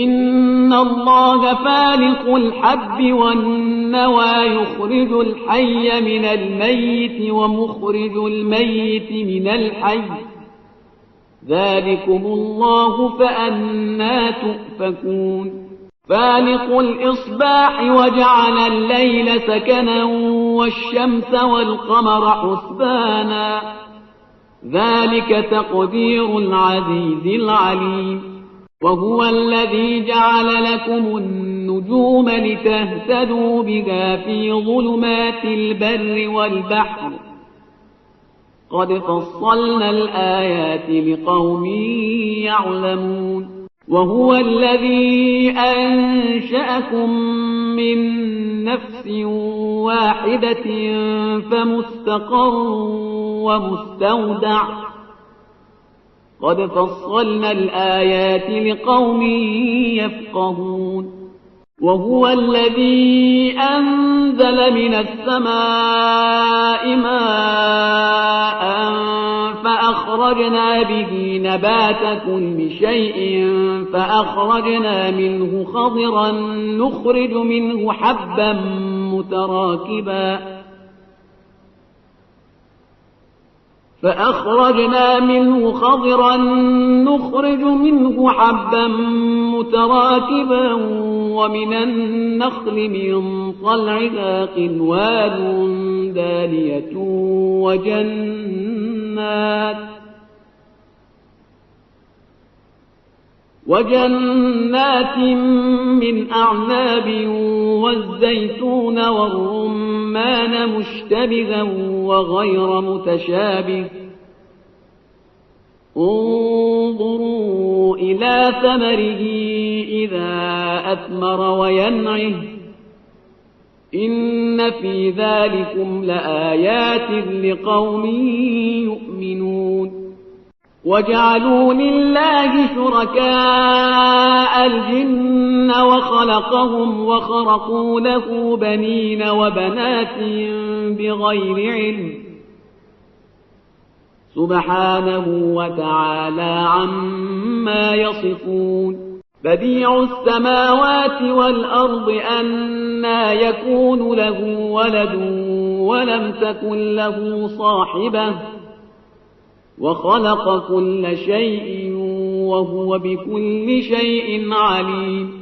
إن الله فالق الحب والنوى يخرج الحي من الميت ومخرج الميت من الحي ذلكم الله فأنى تؤفكون فالق الإصباح وجعل الليل سكنا والشمس والقمر حسبانا ذلك تقدير العزيز العليم وهو الذي جعل لكم النجوم لتهتدوا بها في ظلمات البر والبحر قد فصلنا الآيات لقوم يعلمون وهو الذي أنشأكم من نفس واحدة فمستقر ومستودع قد فصلنا الآيات لقوم يفقهون وهو الذي أنزل من السماء ماء فأخرجنا به نبات كل شيء فأخرجنا منه خضرا نخرج منه حبا متراكبا ومن النخل من طلعها قنوان دانية وجنات من أعناب والزيتون والرمان مشتبها وغير متشابه انظروا إلى ثمره إذا أثمر وينعه إن في ذلكم لآيات لقوم يؤمنون وجعلوا لله شركاء الجن وخلقهم وخرقوا له بنين وبنات بغير علم سبحانه وتعالى عما يصفون بديع السماوات والأرض أنى يكون له ولد ولم تكن له صاحبة وخلق كل شيء وهو بكل شيء عليم